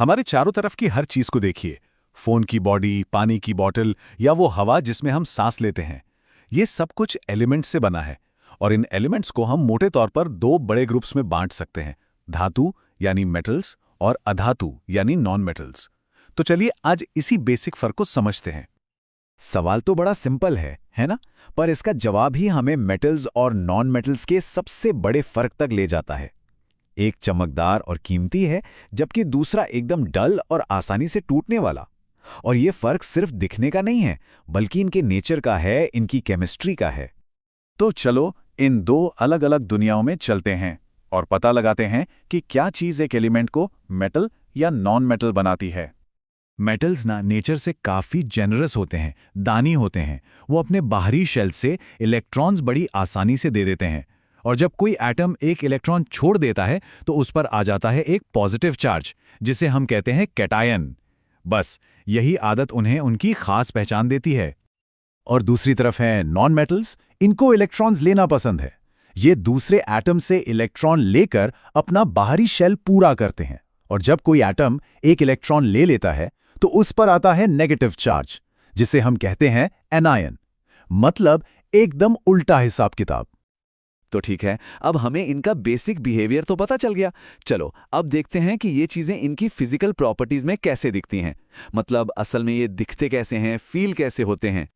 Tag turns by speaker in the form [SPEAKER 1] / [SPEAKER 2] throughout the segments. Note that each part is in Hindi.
[SPEAKER 1] हमारे चारों तरफ की हर चीज को देखिए। फोन की बॉडी, पानी की बोतल या वो हवा जिसमें हम सांस लेते हैं, ये सब कुछ एलिमेंट्स से बना है। और इन एलिमेंट्स को हम मोटे तौर पर दो बड़े ग्रुप्स में बांट सकते हैं, धातु यानी मेटल्स और अधातु यानी नॉन मेटल्स। तो चलिए आज इसी बेसिक फर्क को समझते हैं।
[SPEAKER 2] सवाल तो बड़ा सिंपल है ना? पर इसका जवाब ही हमें मेटल्स और नॉन मेटल्स के सबसे बड़े फर्क तक ले जाता है। एक चमकदार और कीमती है, जबकि दूसरा एकदम डल और आसानी से टूटने वाला। और ये फर्क सिर्फ दिखने का नहीं है, बल्कि इनके नेचर का है, इनकी केमिस्ट्री का है।
[SPEAKER 1] तो चलो इन दो अलग अलग दुनियाओं में चलते हैं और पता लगाते हैं कि क्या चीज़ एक एलिमेंट को मेटल या नॉन मेटल बनाती है। मेटल्स ना नेचर से काफ़ी जेनरस होते हैं, दानी होते हैं। वो अपने बाहरी शेल से इलेक्ट्रॉन्स बड़ी आसानी से दे देते हैं, और जब कोई एटम एक इलेक्ट्रॉन छोड़ देता है तो उस पर आ जाता है एक पॉजिटिव चार्ज, जिसे हम कहते हैं कैटायन। बस यही आदत उन्हें उनकी खास पहचान देती है। और दूसरी तरफ है नॉन मेटल्स। इनको इलेक्ट्रॉन्स लेना पसंद है। ये दूसरे एटम से इलेक्ट्रॉन लेकर अपना बाहरी शेल पूरा करते हैं, और जब कोई एटम एक इलेक्ट्रॉन ले लेता है तो उस पर आता है नेगेटिव चार्ज, जिसे हम कहते हैं एनायन। मतलब एकदम उल्टा हिसाब किताब।
[SPEAKER 2] तो ठीक है, अब हमें इनका बेसिक बिहेवियर तो पता चल गया। चलो अब देखते हैं कि ये चीजें इनकी फिजिकल प्रॉपर्टीज में कैसे दिखती हैं। मतलब असल में ये दिखते कैसे हैं, फील कैसे होते हैं।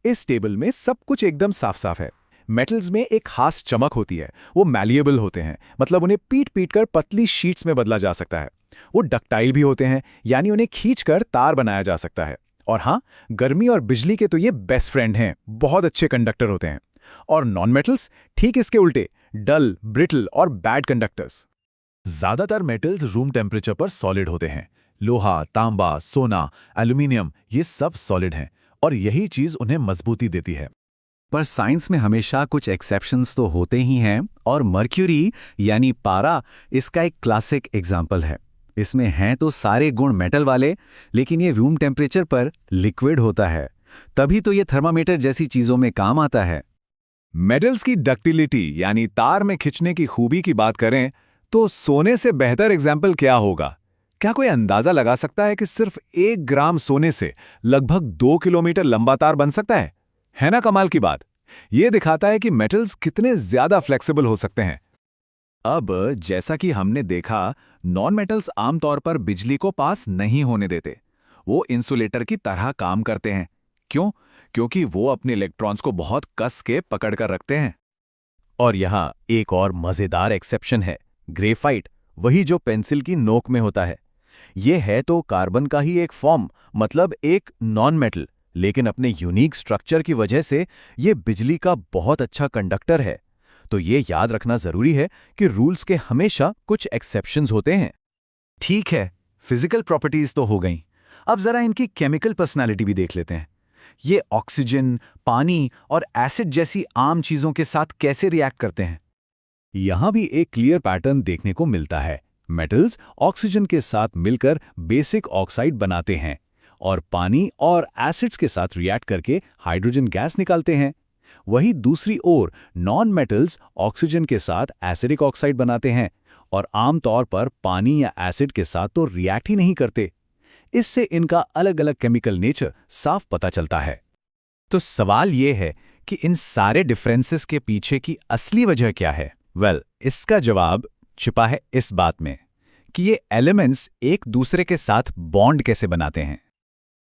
[SPEAKER 1] इस टेबल में सब कुछ एकदम साफ साफ है। मेटल्स में एक खास चमक होती है। वो मैलिएबल होते हैं, मतलब उन्हें पीट पीट कर पतली शीट्स में बदला जा सकता है। वो डक्टाइल भी होते हैं, यानी उन्हें खींचकर तार बनाया जा सकता है। और हाँ, गर्मी और बिजली के तो ये बेस्ट फ्रेंड हैं, बहुत अच्छे कंडक्टर होते हैं। और नॉन मेटल्स ठीक इसके उल्टे, डल, ब्रिटल और बैड कंडक्टर्स। ज्यादातर मेटल्स रूम टेम्परेचर पर सॉलिड होते हैं। लोहा, तांबा, सोना, एल्यूमिनियम, ये सब सॉलिड हैं, और यही चीज उन्हें मजबूती देती है।
[SPEAKER 2] पर साइंस में हमेशा कुछ एक्सेप्शंस तो होते ही हैं, और मर्क्यूरी यानी पारा इसका एक क्लासिक एग्जाम्पल है। इसमें हैं तो सारे गुण मेटल वाले, लेकिन ये रूम टेम्परेचर पर लिक्विड होता है। तभी तो ये थर्मामीटर जैसी चीजों में काम आता है।
[SPEAKER 1] मेटल्स की डक्टिलिटी यानी तार में खिंचने की खूबी की बात करें तो सोने से बेहतर एग्जाम्पल क्या होगा? क्या कोई अंदाजा लगा सकता है कि सिर्फ 1 ग्राम सोने से लगभग 2 किलोमीटर लंबा तार बन सकता है ना कमाल की बात? यह दिखाता है कि मेटल्स कितने ज्यादा फ्लेक्सिबल हो सकते हैं। अब जैसा कि हमने देखा, नॉन मेटल्स आमतौर पर बिजली को पास नहीं होने देते। वो इंसुलेटर की तरह काम करते हैं। क्यों? क्योंकि वो अपने इलेक्ट्रॉन्स को बहुत कस के पकड़ कर रखते हैं।
[SPEAKER 2] और यहाँ एक और मजेदार एक्सेप्शन है, ग्रेफाइट, वही जो पेंसिल की नोक में होता है। ये है तो कार्बन का ही एक फॉर्म, मतलब एक नॉन मेटल, लेकिन अपने यूनिक स्ट्रक्चर की वजह से ये बिजली का बहुत अच्छा कंडक्टर है। तो ये याद रखना जरूरी है कि रूल्स के हमेशा कुछ एक्सेप्शंस होते हैं।
[SPEAKER 1] ठीक है, फिजिकल प्रॉपर्टीज तो हो गई। अब जरा इनकी केमिकल पर्सनालिटी भी देख लेते हैं। ये ऑक्सीजन, पानी और एसिड जैसी आम चीजों के साथ कैसे रिएक्ट करते हैं। यहां भी एक क्लियर पैटर्न देखने को मिलता है। मेटल्स ऑक्सीजन के साथ मिलकर बेसिक ऑक्साइड बनाते हैं, और पानी और एसिड्स के साथ रिएक्ट करके हाइड्रोजन गैस निकालते हैं। वहीं दूसरी ओर नॉन मेटल्स ऑक्सीजन के साथ एसिडिक ऑक्साइड बनाते हैं, और आमतौर पर पानी या एसिड के साथ तो रिएक्ट ही नहीं करते। इससे इनका अलग अलग केमिकल नेचर साफ पता चलता है।
[SPEAKER 2] तो सवाल ये है कि इन सारे डिफरेंसेस के पीछे की असली वजह क्या है? इसका जवाब छिपा है इस बात में कि ये एलिमेंट्स एक दूसरे के साथ बॉन्ड कैसे बनाते हैं।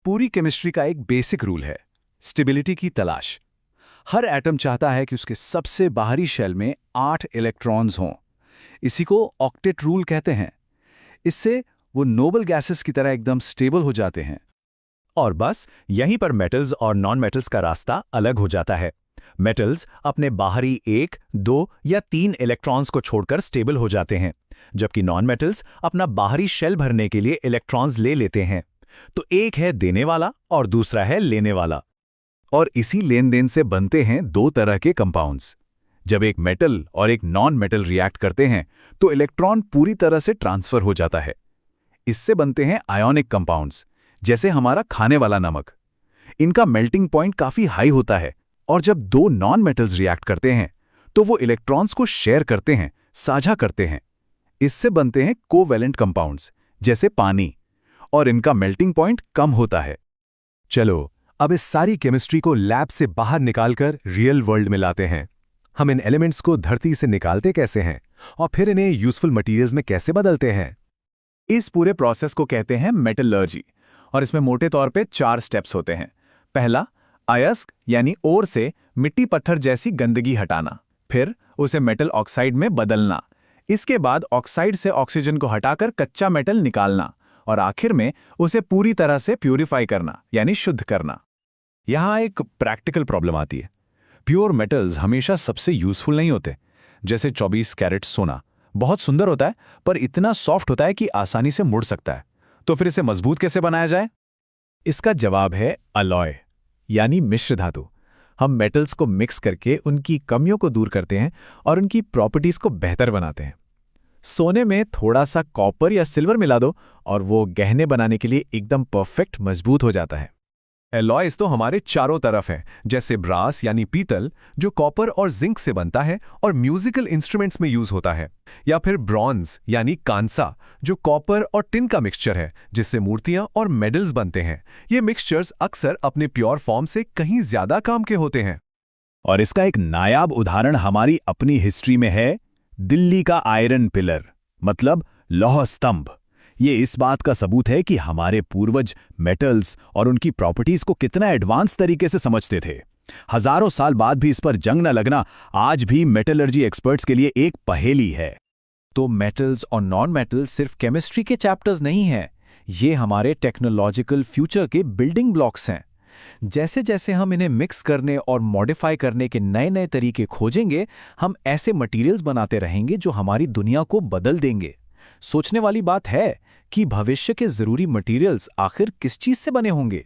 [SPEAKER 1] पूरी केमिस्ट्री का एक बेसिक रूल है, स्टेबिलिटी की तलाश। हर एटम चाहता है कि उसके सबसे बाहरी शेल में 8 इलेक्ट्रॉन्स हों। इसी को ऑक्टेट रूल कहते हैं। इससे वो नोबल गैसेस की तरह एकदम स्टेबल हो जाते हैं।
[SPEAKER 2] और बस यहीं पर मेटल्स और नॉन मेटल्स का रास्ता अलग हो जाता है। मेटल्स अपने बाहरी 1, 2 या 3 इलेक्ट्रॉन्स को छोड़कर स्टेबल हो जाते हैं, जबकि नॉन मेटल्स अपना बाहरी शेल भरने के लिए इलेक्ट्रॉन्स ले लेते हैं। तो एक है देने वाला और दूसरा है लेने वाला।
[SPEAKER 1] और इसी लेन देन से बनते हैं 2 तरह के कंपाउंड्स। जब एक मेटल और एक नॉन मेटल रिएक्ट करते हैं तो इलेक्ट्रॉन पूरी तरह से ट्रांसफर हो जाता है। इससे बनते हैं आयोनिक कंपाउंड्स, जैसे हमारा खाने वाला नमक। इनका मेल्टिंग पॉइंट काफी हाई होता है, और जब 2 नॉन मेटल्स रिएक्ट करते हैं तो वो इलेक्ट्रॉन्स को शेयर करते हैं, साझा करते हैं। इससे बनते हैं कोवैलेंट कंपाउंड्स, जैसे पानी,
[SPEAKER 2] और इनका मेल्टिंग पॉइंट कम होता है। चलो, अब इस सारी केमिस्ट्री को लैब से बाहर निकालकर रियल वर्ल्ड में लाते हैं। हम इन एलिमेंट्स को धरती से निकालते कैसे हैं और फिर इन्हें यूजफुल मटेरियल्स में कैसे बदलते हैं।
[SPEAKER 1] इस पूरे प्रोसेस को कहते हैं मेटलर्जी, और इसमें मोटे तौर पे 4 स्टेप्स होते हैं। पहला, अयस्क यानी ओर से मिट्टी पत्थर जैसी गंदगी हटाना, फिर उसे मेटल ऑक्साइड में बदलना, इसके बाद ऑक्साइड से ऑक्सीजन को हटाकर कच्चा मेटल निकालना, और आखिर में उसे पूरी तरह से प्यूरिफाई करना यानी शुद्ध करना।
[SPEAKER 2] यहाँ एक प्रैक्टिकल प्रॉब्लम आती है। प्योर मेटल्स हमेशा सबसे यूजफुल नहीं होते। जैसे 24 कैरेट सोना बहुत सुंदर होता है, पर इतना सॉफ्ट होता है कि आसानी से मुड़ सकता है। तो फिर इसे मजबूत कैसे बनाया जाए?
[SPEAKER 1] इसका जवाब है अलॉय यानी मिश्र धातु। हम मेटल्स को मिक्स करके उनकी कमियों को दूर करते हैं और उनकी प्रॉपर्टीज को बेहतर बनाते हैं। सोने में थोड़ा सा कॉपर या सिल्वर मिला दो और वो गहने बनाने के लिए एकदम परफेक्ट मजबूत हो जाता है।
[SPEAKER 3] एलॉयज तो हमारे चारों तरफ हैं, जैसे ब्रास यानी पीतल जो कॉपर और जिंक से बनता है और म्यूजिकल इंस्ट्रूमेंट्स में यूज होता है, या फिर ब्रॉन्ज यानी कांसा जो कॉपर और टिन का मिक्सचर है जिससे मूर्तियां और मेडल्स बनते हैं। ये मिक्सचर्स अक्सर अपने प्योर फॉर्म से कहीं ज्यादा काम के होते हैं।
[SPEAKER 2] और इसका एक नायाब उदाहरण हमारी अपनी हिस्ट्री में है दिल्ली का आयरन पिलर, मतलब लौह स्तंभ। ये इस बात का सबूत है कि हमारे पूर्वज मेटल्स और उनकी प्रॉपर्टीज को कितना एडवांस तरीके से समझते थे। हजारों साल बाद भी इस पर जंग न लगना आज भी मेटलर्जी एक्सपर्ट्स के लिए एक पहेली है।
[SPEAKER 1] तो मेटल्स और नॉन मेटल्स सिर्फ केमिस्ट्री के चैप्टर्स नहीं हैं, ये हमारे टेक्नोलॉजिकल फ्यूचर के बिल्डिंग ब्लॉक्स हैं। जैसे जैसे हम इन्हें मिक्स करने और मॉडिफाई करने के नए नए तरीके खोजेंगे, हम ऐसे मटेरियल्स बनाते रहेंगे जो हमारी दुनिया को बदल देंगे। सोचने वाली बात है कि भविष्य के जरूरी मटेरियल्स आखिर किस चीज से बने होंगे।